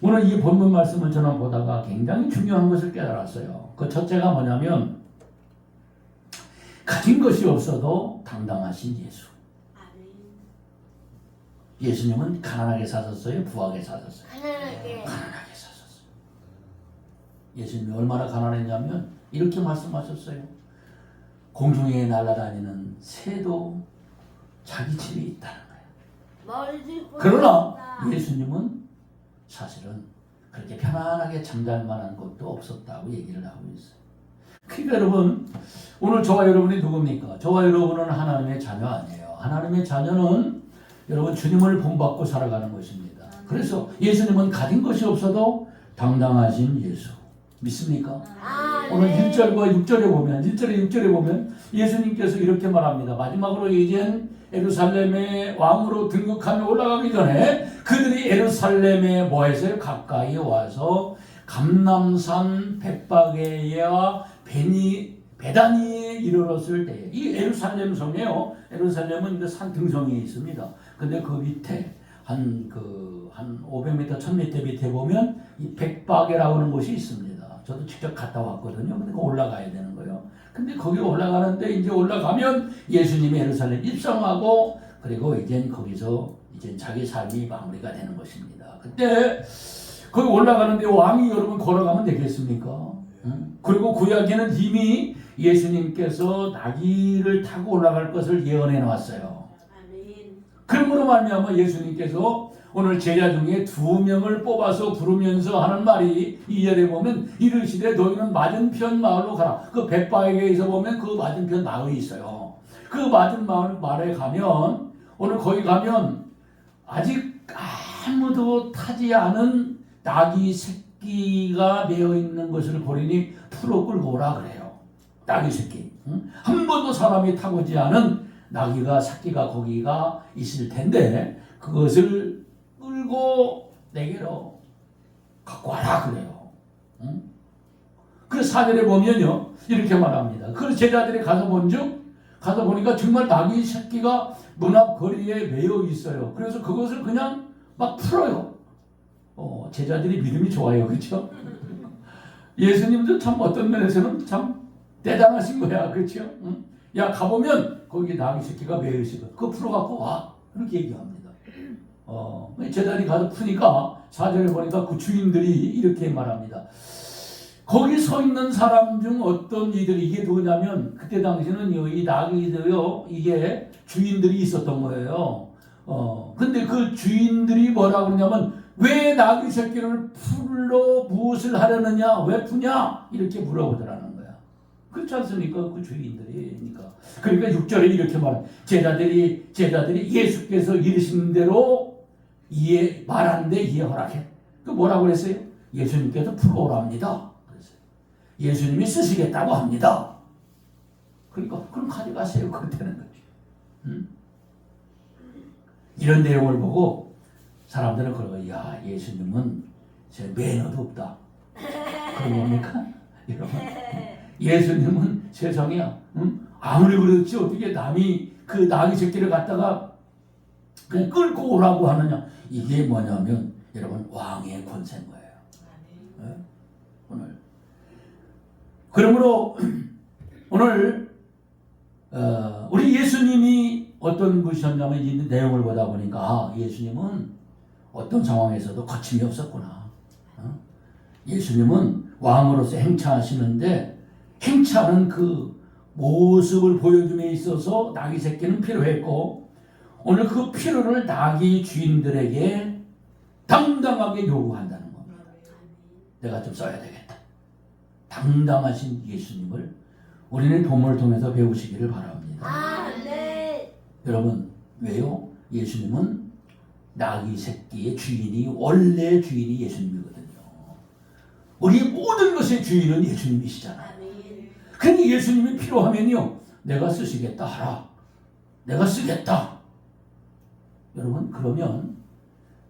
오늘 이 본문 말씀을 저는 보다가 굉장히 중요한 것을 깨달았어요. 그 첫째가 뭐냐면 가진 것이 없어도 당당하신 예수. 예수님은 가난하게 사셨어요? 부하게 사셨어요? 가난하게 사셨어요. 예수님이 얼마나 가난했냐면 이렇게 말씀하셨어요. 공중에 날아다니는 새도 자기 집에 있다는 거예요. 그러나 예수님은 사실은 그렇게 편안하게 잠잘 만한 곳도 없었다고 얘기를 하고 있어요. 그러니까 여러분, 오늘 저와 여러분이 누굽니까? 저와 여러분은 하나님의 자녀 아니에요. 하나님의 자녀는 여러분 주님을 본받고 살아가는 것입니다. 그래서 예수님은 가진 것이 없어도 당당하신 예수. 믿습니까? 오늘 1절과 6절에 보면 1절에 6절에 보면 예수님께서 이렇게 말합니다. 마지막으로 이젠 예루살렘의 왕으로 등극하며 올라가기 전에 그들이 예루살렘에 뭐 했어요? 가까이 와서 감람산 벳바게와 베다니에 이르렀을 때에 이 예루살렘 성에요. 예루살렘은 그 산 등성이 있습니다. 근데 그 밑에 한 500m, 1000m 밑에 보면 이 벳바게라고 하는 곳이 있습니다. 저도 직접 갔다 왔거든요. 근데 올라가야 되는 거예요. 근데 거기 올라가는데 이제 올라가면 예수님이 예루살렘 입성하고 그리고 이제 거기서 이제 자기 삶이 마무리가 되는 것입니다. 그때 거기 올라가는데 왕이 여러분 걸어가면 되겠습니까? 그리고 구약에는 이미 예수님께서 나귀를 타고 올라갈 것을 예언해 놨어요. 그러므로 말미암아 예수님께서 오늘 제자 중에 2명을 뽑아서 부르면서 하는 말이 2절에 보면 이르시되 너희는 맞은편 마을로 가라. 그 벳바게에서 보면 그 맞은편 마을이 있어요. 그 맞은 마을에 가면 오늘 거기 가면 아직 아무도 타지 않은 나귀 새끼가 매어 있는 것을 보리니 풀어 끌고 오라 그래요. 나귀 새끼. 한 번도 사람이 타보지 않은 나귀가 새끼가 거기가 있을 텐데 그것을 끌고 내게로 갖고 와라 그래요. 그 4절에 보면요 이렇게 말합니다. 그 제자들이 가서 가서 보니까 정말 나귀 새끼가 문 앞 거리에 매여 있어요. 그래서 그것을 그냥 막 풀어요. 제자들이 믿음이 좋아요. 그렇죠? 예수님도 참 어떤 면에서는 참 대단하신 거야. 그렇죠? 야 가보면 거기 나귀 새끼가 매여 있어. 그거 풀어갖고 와. 이렇게 얘기합니다. 제자들이 가서 푸니까 4절에 보니까 그 주인들이 이렇게 말합니다. 거기 서 있는 사람 중 어떤 이들이 이게 누구냐면 그때 당시는 이 나귀도요 이게 주인들이 있었던 거예요. 근데 그 주인들이 뭐라고 그러냐면 왜 나귀 새끼를 풀러 무엇을 하려느냐 왜 푸냐 이렇게 물어보더라는 거야. 그렇지 않습니까? 그 주인들이. 그러니까 6절에 이렇게 말합니다. 제자들이 예수께서 이르신 대로 말하는데 이해하라게. 그 뭐라고 그랬어요? 예수님께서 풀어오랍니다. 그랬어요. 예수님이 쓰시겠다고 합니다. 그러니까 그럼 가져가세요. 그렇다는 거죠. 이런 내용을 보고 사람들은 그러고 야 예수님은 제 매너도 없다. 그런 겁니까? 여러분 예수님은 세상에 아무리 그렇지 어떻게 남이 그 나귀 새끼를 갖다가 그냥 끌고 오라고 하느냐. 이게 뭐냐면 여러분 왕의 권세인 거예요. 네? 오늘 그러므로 오늘 우리 예수님이 어떤 분이셨냐면 이 내용을 보다 보니까 예수님은 어떤 상황에서도 거침이 없었구나. 예수님은 왕으로서 행차하시는데 행차하는 그 모습을 보여줌에 있어서 나귀 새끼는 필요했고 오늘 그 필요를 나귀 주인들에게 당당하게 요구한다는 겁니다. 내가 좀 써야 되겠다. 당당하신 예수님을 우리는 본문을 통해서 배우시기를 바랍니다. 네. 여러분 왜요? 예수님은 나귀 새끼의 주인이 원래 주인이 예수님이거든요. 우리 모든 것의 주인은 예수님이시잖아요. 그러니 예수님이 필요하면요 내가 쓰시겠다 하라. 내가 쓰겠다. 여러분 그러면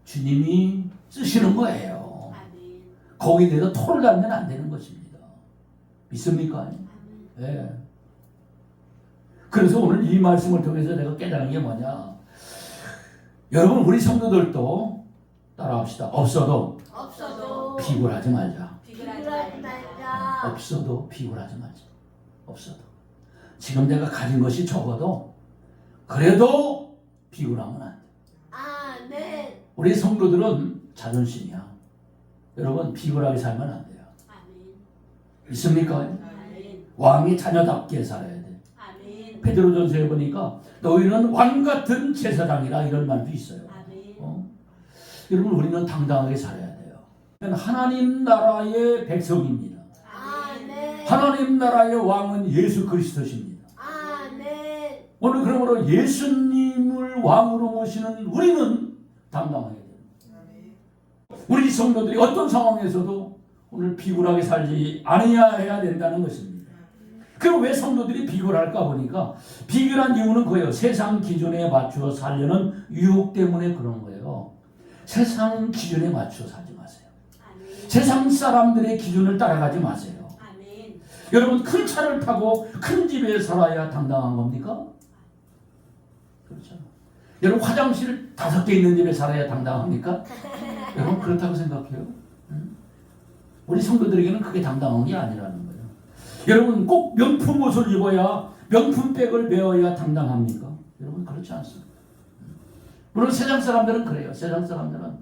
주님이 쓰시는 거예요. 거기에 대해서 토를 달면 안 되는 것입니다. 믿습니까? 네. 그래서 오늘 이 말씀을 통해서 내가 깨달은 게 뭐냐. 여러분 우리 성도들도 따라합시다. 없어도 비굴하지 말자. 비굴하지 말자. 없어도 비굴하지 말자. 없어도. 지금 내가 가진 것이 적어도 그래도 비굴하면 안 돼. 아멘. 우리 성도들은 자존심이야. 여러분 비굴하게 살면 안 돼요. 아멘. 있습니까? 아멘. 왕이 자녀답게 살아야 돼. 아멘. 베드로전서에 보니까 너희는 왕 같은 제사장이라 이런 말도 있어요. 아멘. 여러분 우리는 당당하게 살아야 돼요. 하나님 나라의 백성입니다. 아멘. 하나님 나라의 왕은 예수 그리스도십니다. 아멘. 오늘 그러므로 예수님을 왕으로 모시는 우리는 당당하게 됩니다. 우리 성도들이 어떤 상황에서도 오늘 비굴하게 살지 않아야 된다는 것입니다. 그럼 왜 성도들이 비굴할까 보니까 비굴한 이유는 그예요. 세상 기준에 맞추어 살려는 유혹 때문에 그런 거예요. 세상 기준에 맞추어 살지 마세요. 아멘. 세상 사람들의 기준을 따라가지 마세요. 아멘. 여러분 큰 차를 타고 큰 집에 살아야 당당한 겁니까? 그렇죠. 여러분 화장실 5개 있는 집에 살아야 당당합니까? 여러분 그렇다고 생각해요. 우리 성도들에게는 그게 당당한 게 아니라는 거예요. 여러분 꼭 명품 옷을 입어야 명품백을 메어야 당당합니까? 여러분 그렇지 않습니다. 물론 세상 사람들은 그래요. 세상 사람들은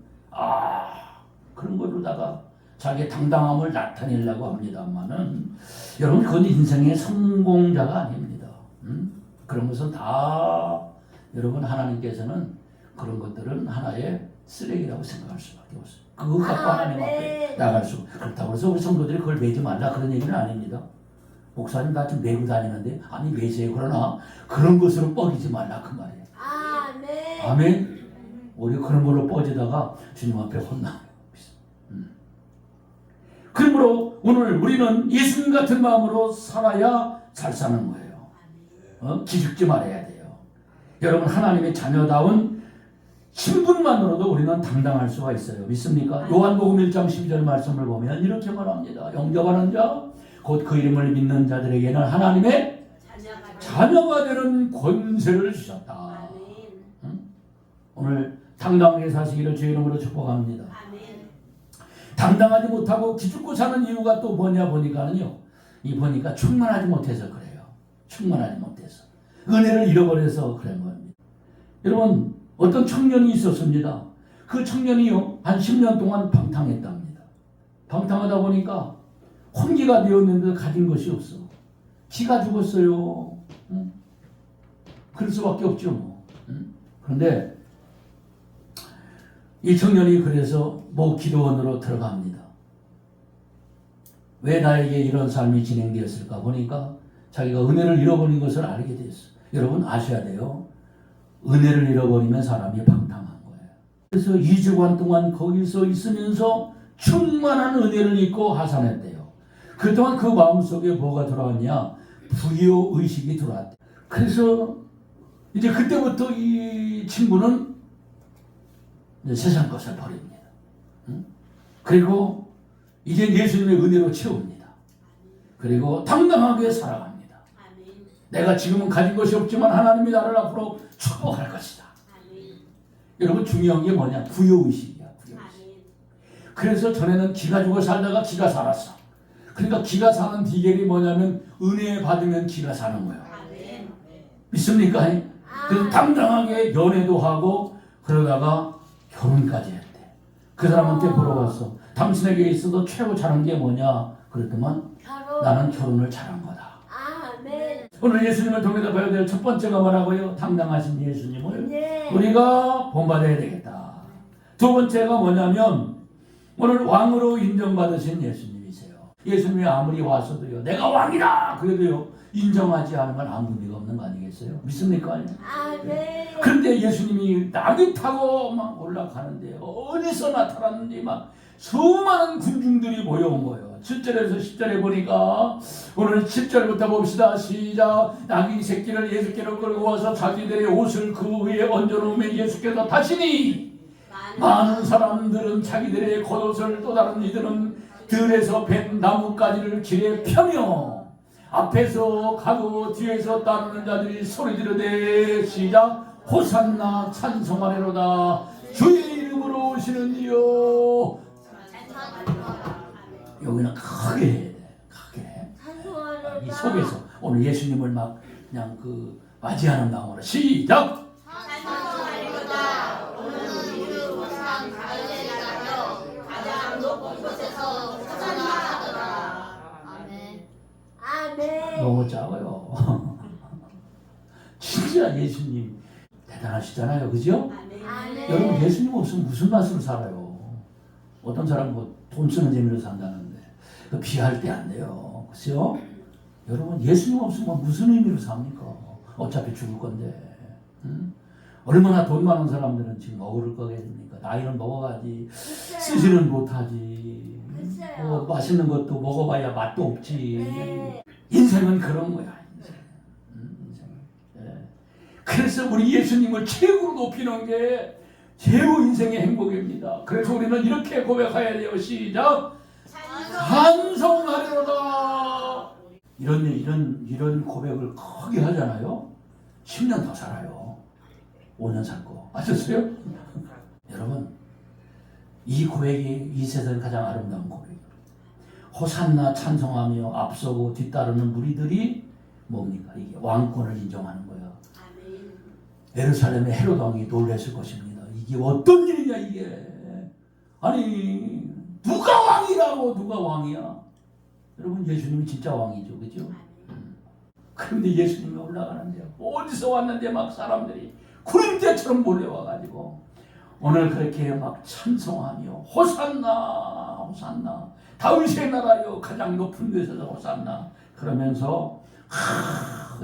그런 걸로다가 자기의 당당함을 나타내려고 합니다만은 여러분 그건 인생의 성공자가 아닙니다. 그런 것은 다 여러분 하나님께서는 그런 것들은 하나의 쓰레기라고 생각할 수밖에 없어요. 그거 갖고 하나님 앞에 나갈 수. 그렇다고 해서 우리 성도들이 그걸 매지 말라 그런 얘기는 아닙니다. 목사님 나 좀 메고 다니는데 아니 매세요. 그러나 그런 것으로 뻐기지 말라 그 말이에요. 아멘. 아멘. 우리 그런 걸로 뻐지다가 주님 앞에 혼나요. 그러므로 오늘 우리는 예수님 같은 마음으로 살아야 잘 사는 거예요. 기죽지 말아야 돼요. 여러분 하나님의 자녀다운 신분만으로도 우리는 당당할 수가 있어요. 믿습니까? 요한복음 1장 12절 말씀을 보면 이렇게 말합니다. 영접하는 자, 곧 그 이름을 믿는 자들에게는 하나님의 자녀가 되는 권세를 주셨다. 오늘 당당하게 사시기를 주의 이름으로 축복합니다. 당당하지 못하고 기죽고 사는 이유가 또 뭐냐 보니까는요. 보니까 충만하지 못해서 그래요. 충만하지 못해서. 은혜를 잃어버려서 그런 겁니다. 여러분 어떤 청년이 있었습니다. 그 청년이요 한 10년 동안 방탕했답니다. 방탕하다 보니까 혼기가 되었는데 가진 것이 없어. 기가 죽었어요. 그럴 수밖에 없죠. 뭐. 그런데 이 청년이 그래서 기도원으로 들어갑니다. 왜 나에게 이런 삶이 진행되었을까 보니까 자기가 은혜를 잃어버린 것을 알게 됐어요. 여러분 아셔야 돼요. 은혜를 잃어버리면 사람이 방탕한 거예요. 그래서 2주간 동안 거기서 있으면서 충만한 은혜를 잊고 하산했대요. 그동안 그 마음속에 뭐가 들어왔냐? 부요의식이 들어왔대요. 그래서 이제 그때부터 이 친구는 이제 세상 것을 버립니다. 그리고 이제 예수님의 은혜로 채웁니다. 그리고 당당하게 살아갑니다. 내가 지금은 가진 것이 없지만 하나님이 나를 앞으로 축복할 것이다. 여러분 중요한 게 뭐냐? 부요의식이야. 부요의식. 그래서 전에는 기가 죽어 살다가 기가 살았어. 그러니까 기가 사는 비결이 뭐냐면 은혜 받으면 기가 사는 거예요. 믿습니까? 그래서 당당하게 연애도 하고 그러다가 결혼까지 했대. 그 사람한테 물어봤어. 당신에게 있어도 최고 잘한 게 뭐냐? 그랬더만 나는 결혼을 잘한 거다. 아멘. 오늘 예수님을 통해서 봐야 될 첫 번째가 뭐라고요? 당당하신 예수님을 우리가 본받아야 되겠다. 두 번째가 뭐냐면 오늘 왕으로 인정받으신 예수님이세요. 예수님이 아무리 와서도요 내가 왕이다 그래도요 인정하지 않으면 아무 의미가 없는 거 아니겠어요? 믿습니까? 아멘. 그런데 예수님이 낙이 타고 막 올라가는데 어디서 나타났는지 막 수많은 군중들이 모여온 거예요. 7절에서 10절에 보니까 오늘 10절부터 봅시다. 시작. 낙이 새끼를 예수께로 끌고 와서 자기들의 옷을 그 위에 얹어놓으면 예수께서 타시니 많은 사람들은 자기들의 겉옷을 또 다른 이들은 들에서 벤 나뭇가지를 길에 펴며 앞에서 가고 뒤에서 따르는 자들이 소리 지르되 시작. 호산나 찬송하리로다 주의 이름으로 오시는 이여 여기는 크게 해야 돼. 크게. 찬송하노라. 이 속에서 오늘 예수님을 막 그냥 그 맞이하는 마음으로 시작. 찬송하리로다. 오늘 이루 우상 갈릴리라며 가장 높은 곳에서 찬송하더라. 아멘. 아멘. 너무 작아요. 진짜 예수님 대단하시잖아요, 그죠? 아멘. 여러분 예수님 없으면 무슨 맛으로 살아요? 어떤 사람 뭐 돈 쓰는 재미로 산다는데 그 비할 때 안 돼요, 그죠? 여러분 예수님 없으면 무슨 의미로 삽니까? 어차피 죽을 건데, 응? 얼마나 돈 많은 사람들은 지금 억울할 거겠습니까? 나이는 먹어가지 쓰지는 못하지. 글쎄요. 뭐 맛있는 것도 먹어봐야 맛도 없지. 네. 인생은 그런 거야. 인생. 예. 그래서 우리 예수님을 최고로 높이는 게 최고 인생의 행복입니다. 그래서 우리는 이렇게 고백해야 돼요. 시작. 찬송하리로다. 이런 고백을 크게 하잖아요. 10년 더 살아요. 5년 살고. 아셨어요? 여러분, 이 고백이 이 세상에 가장 아름다운 고백이에요. 호산나 찬송하며 앞서고 뒤따르는 무리들이 뭡니까? 이게 왕권을 인정하는 거예요. 예루살렘의 헤롯 왕이 놀랐을 것입니다. 이게 어떤 일이냐 이게. 아니 누가 왕이라고. 누가 왕이야? 여러분 예수님이 진짜 왕이죠, 그죠? 그런데 예수님이 올라가는데요, 어디서 왔는데 막 사람들이 구름대처럼 몰려와가지고 오늘 그렇게 막 찬송하며 호산나 호산나 다윗의 나라여 가장 높은 곳에서 호산나 그러면서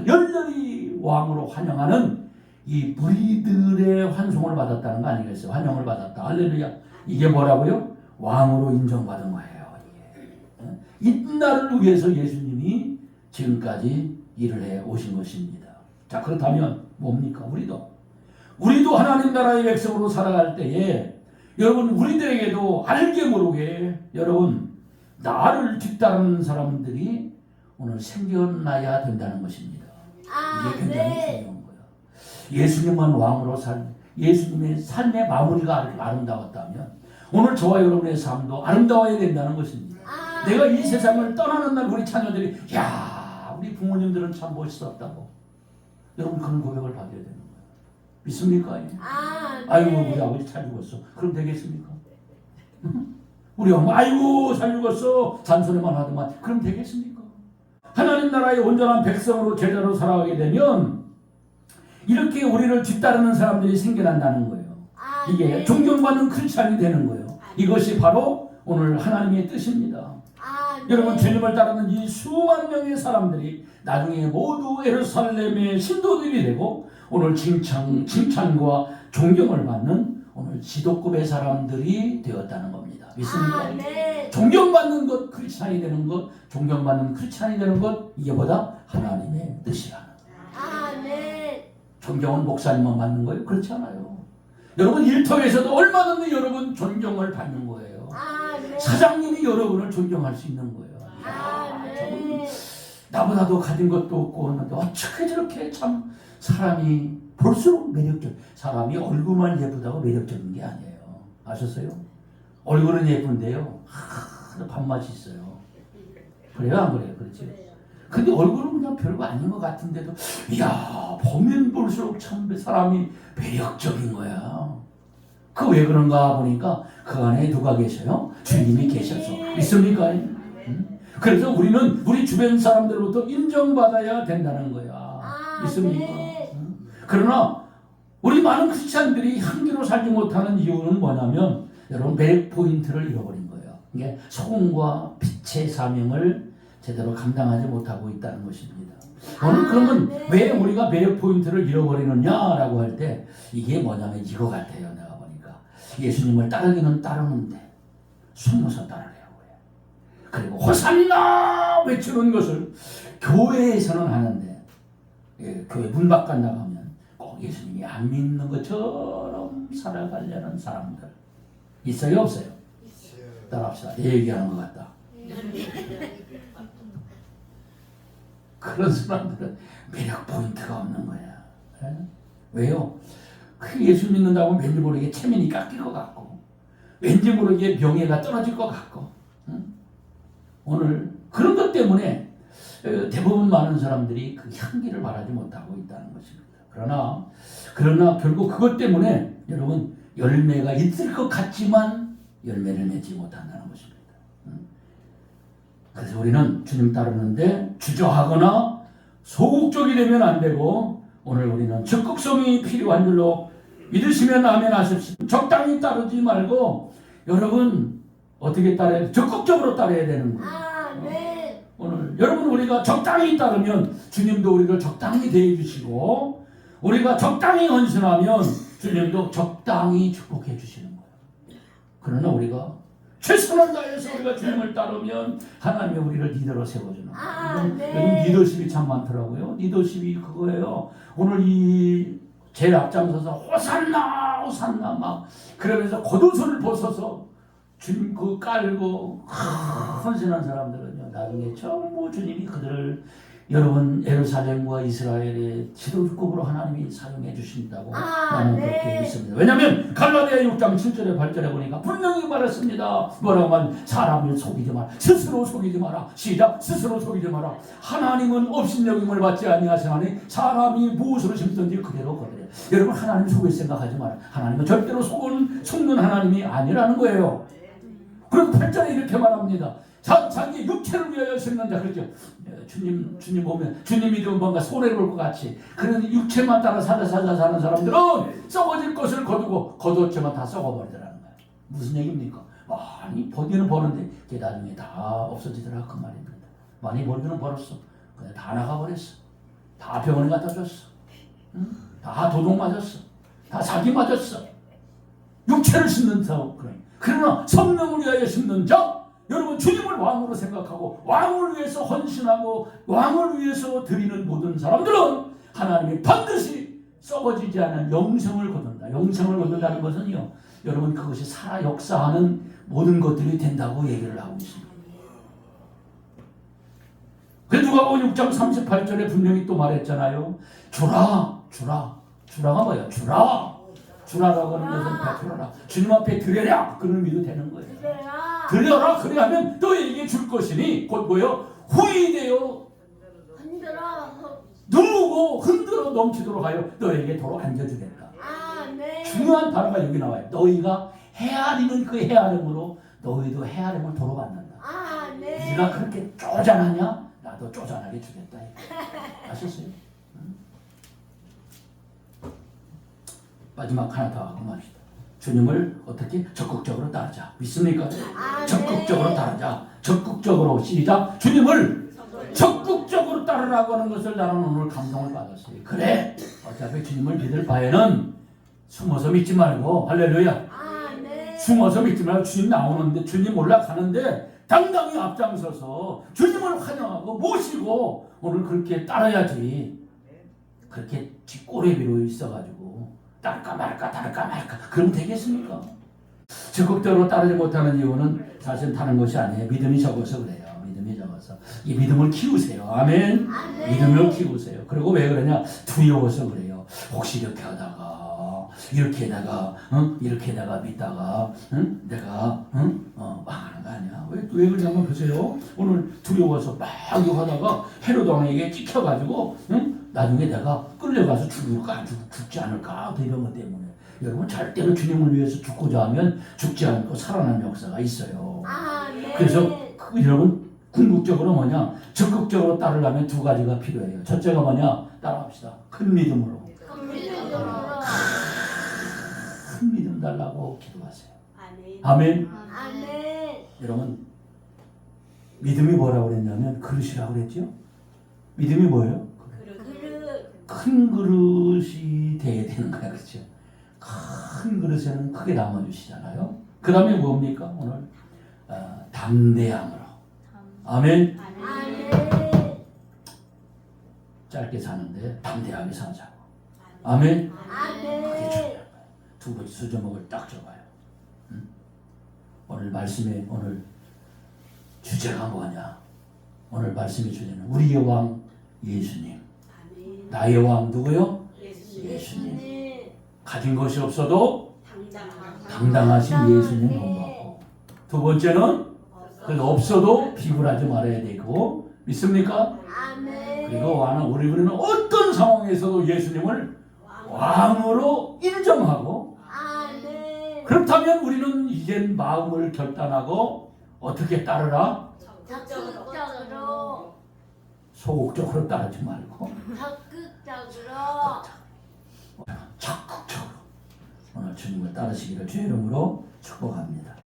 열렬히 왕으로 환영하는 이 무리들의 환송을 받았다는 거 아니겠어요? 환영을 받았다. 할렐루야. 이게 뭐라고요? 왕으로 인정받은 거예요. 이게. 이 날을 위해서 예수님이 지금까지 일을 해 오신 것입니다. 자, 그렇다면 뭡니까? 우리도 하나님 나라의 백성으로 살아갈 때에 여러분 우리들에게도 알게 모르게 여러분 나를 뒤따르는 사람들이 오늘 생겨나야 된다는 것입니다. 이게 굉장히 중요한 거예요. 예수님만 왕으로 예수님의 삶의 마무리가 아름다웠다면 오늘 저와 여러분의 삶도 아름다워야 된다는 것입니다. 내가 이 세상을 떠나는 날 우리 자녀들이 야 우리 부모님들은 참 멋있었다고 여러분 그런 고백을 받아야 되는 거예요. 믿습니까? 아이고 우리 아버지 잘 죽었어. 그럼 되겠습니까? 우리 엄마 아이고 잘 죽었어. 잔소리만 하더만 그럼 되겠습니까? 하나님 나라의 온전한 백성으로 제자로 살아가게 되면 이렇게 우리를 뒤따르는 사람들이 생겨난다는 거예요. 이게 존경받는 크리스찬이 되는 거예요. 이것이 바로 오늘 하나님의 뜻입니다. 여러분 주님을 따르는 이 수만 명의 사람들이 나중에 모두 예루살렘의 신도들이 되고 오늘 칭찬과 존경을 받는 오늘 지도급의 사람들이 되었다는 겁니다. 믿습니까? 존경받는 것, 크리스찬이 되는 것, 존경받는 크리스찬이 되는 것 이게 뭐다? 하나님의 뜻이라는 거예요. 존경은 목사님만 받는 거예요? 그렇지 않아요. 여러분 일터에서도 얼마든지 여러분 존경을 받는 거예요. 사장님이 여러분을 존경할 수 있는 거예요. 나보다도 가진 것도 없고 했는데 어떻게 저렇게 참 사람이 볼수록 매력적. 사람이 얼굴만 예쁘다고 매력적인 게 아니에요. 아셨어요? 얼굴은 예쁜데요. 밥맛이 있어요. 그래요 안 그래요? 그렇지? 근데 얼굴은 그냥 별거 아닌 것 같은데도 이야 보면 볼수록 참 사람이 매력적인 거야. 그 왜 그런가 보니까 그 안에 누가 계셔요? 주님이 계셔서. 믿습니까? 그래서 우리는 우리 주변 사람들로부터 인정받아야 된다는 거야. 믿습니까? 그러나 우리 많은 크리스찬들이 향기로 살지 못하는 이유는 뭐냐면 여러분 매력 포인트를 잃어버린 거예요. 이게 소금과 빛의 사명을 제대로 감당하지 못하고 있다는 것입니다. 오늘 그러면 왜 우리가 매력 포인트를 잃어버리느냐라고 할 때 이게 뭐냐면 이거 같아요. 내가 보니까 예수님을 따르기는 따르는데 숨어서 따르려고 해요. 그리고 호산나 외치는 것을 교회에서는 하는데 교회 문 밖에 나가면 꼭 예수님이 안 믿는 것처럼 살아가려는 사람들 있어요 없어요? 따라합시다. 내 얘기하는 것 같다. 그런 사람들은 매력 포인트가 없는 거야. 에? 왜요? 그 예수 믿는다고 왠지 모르게 체면이 깎일 것 같고 왠지 모르게 명예가 떨어질 것 같고 응? 오늘 그런 것 때문에 대부분 많은 사람들이 그 향기를 바라지 못하고 있다는 것입니다. 그러나 결국 그것 때문에 여러분 열매가 있을 것 같지만 열매를 맺지 못한다는 것입니다. 그래서 우리는 주님 따르는데 주저하거나 소극적이 되면 안 되고 오늘 우리는 적극성이 필요한 줄로 믿으시면 아멘 하십시오. 적당히 따르지 말고 여러분 어떻게 따라야 돼? 적극적으로 따라야 되는 거예요. 아멘. 오늘 여러분 우리가 적당히 따르면 주님도 우리를 적당히 대해 주시고 우리가 적당히 헌신하면 주님도 적당히 축복해 주시는 거예요. 그러나 우리가 최선을 다해서 우리가 주님을 따르면 하나님이 우리를 리더로 세워주는 거예요. 여러분 리더십이 참 많더라고요. 리더십이 그거예요. 오늘 이 제일 앞장서서 호산나 호산나 막 그러면서 겉옷을 벗어서 주님 그 깔고 헌신한 사람들은요 나중에 전부 주님이 그들을 여러분 예루살렘과 이스라엘의 지도국으로 하나님이 사용해 주신다고 나는 그렇게 믿습니다. 왜냐하면 갈라디아 6장 7절에 8절에 보니까 분명히 말했습니다. 뭐라고 하면 사람을 속이지 마라. 스스로 속이지 마라. 시작. 스스로 속이지 마라. 하나님은 업신여김을 받지 아니하시나니 사람이 무엇으로 심든지 그대로 거두리라. 여러분 하나님 속일 생각하지 마라. 하나님은 절대로 속는 하나님이 아니라는 거예요. 그리고 8절에 이렇게 말합니다. 자기 육체를 위하여 심는 자 그렇죠. 주님 보면 주님 믿으면 뭔가 손해를 볼 것 같이 그런 육체만 따라 사는 사람들은 썩어질 것을 거두고 겉옷체만 다 썩어버리더라는 거예요. 무슨 얘기입니까? 많이 버기는 버는데 그게 나중에 다 없어지더라 그 말입니다. 많이 벌기는 벌었어. 그냥 다 나가버렸어. 다 병원에 갖다 줬어. 응? 다 도둑 맞았어. 다 사기 맞았어. 육체를 심는 자 그러나 성령을 위하여 심는 자 여러분 주님을 왕으로 생각하고 왕을 위해서 헌신하고 왕을 위해서 드리는 모든 사람들은 하나님이 반드시 썩어지지 않은 영생을 거둔다. 영생을 거둔다는 것은요 여러분 그것이 살아 역사하는 모든 것들이 된다고 얘기를 하고 있습니다. 그 누가복음 6장 38절에 분명히 또 말했잖아요. 주라가 뭐야? 주라라고 하는 것은 베풀어라. 주님 앞에 드려라. 그런 의미도 되는 거예요. 드려라. 그래 하면 너에게 줄 것이니 곧 뭐요? 후이되어 누르고 흔들어 넘치도록 하여 너에게 도로 안겨주겠다. 중요한 단어가 여기 나와요. 너희가 헤아리는 그 헤아림으로 너희도 헤아림을 도로 받는다. 네가 그렇게 쪼잔하냐? 나도 쪼잔하게 주겠다. 아셨어요? 마지막 하나 더 하고 맙시다. 주님을 어떻게 적극적으로 따르자. 믿습니까? 적극적으로 따르자. 적극적으로 시작. 주님을 적극적으로 따르라고 하는 것을 나는 오늘 감동을 받았어요. 그래. 어차피 주님을 믿을 바에는 숨어서 믿지 말고 할렐루야. 숨어서 믿지 말고 주님 나오는데 주님 올라가는데 당당히 앞장서서 주님을 환영하고 모시고 오늘 그렇게 따라야지. 그렇게 뒷꼬레비로 있어가지고 따를까 말까 그러면 되겠습니까? 적극적으로 따르지 못하는 이유는 사실 타는 것이 아니에요. 믿음이 적어서 그래요. 믿음이 적어서 이 믿음을 키우세요. 아멘. 믿음을 키우세요. 그리고 왜 그러냐? 두려워서 그래요. 혹시 이렇게 하다가 이렇게 내가 믿다가 내가 망하는 거 아니야? 왜 그러냐면 보세요. 오늘 두려워서 막 이거 하다가 헤롯 왕에게 찍혀가지고 나중에 내가 끌려가서 죽지 않을까 이런 것 때문에 여러분 절대로 주님을 위해서 죽고자 하면 죽지 않고 살아나는 역사가 있어요. 그래서 여러분 궁극적으로 뭐냐 적극적으로 따르려면 두 가지가 필요해요. 첫째가 뭐냐 따라합시다. 큰 믿음으로 큰 믿음 달라고 기도하세요. 아멘. 여러분 믿음이 뭐라고 그랬냐면 그릇이라고 그랬죠. 믿음이 뭐예요? 큰 그릇이 돼야 되는 거야. 그렇죠? 큰 그릇에는 크게 담아주시잖아요. 그 다음에 뭡니까? 오늘 담대함으로. 아멘. 짧게 사는데 담대하게 사자고. 아멘. 그게 중요한 거예요. 두 번째 수저목을 딱 줘봐요. 오늘 말씀의 오늘 주제가 뭐냐? 오늘 말씀의 주제는 우리의 왕 예수님. 나의 왕 누구요? 예수님. 가진 것이 없어도 당당하신 예수님 본받고. 두 번째는 그래서 없어도 비굴하지 말아야 되고 믿습니까? 아멘. 그리고 우리는 어떤 상황에서도 예수님을 왕으로 인정하고 아멘. 그렇다면 우리는 이젠 마음을 결단하고 어떻게 따르라? 적극적으로. 소극적으로 따르지 말고 적극적으로. 적극적으로 오늘 주님을 따르시기를 주의 이름으로 축복합니다.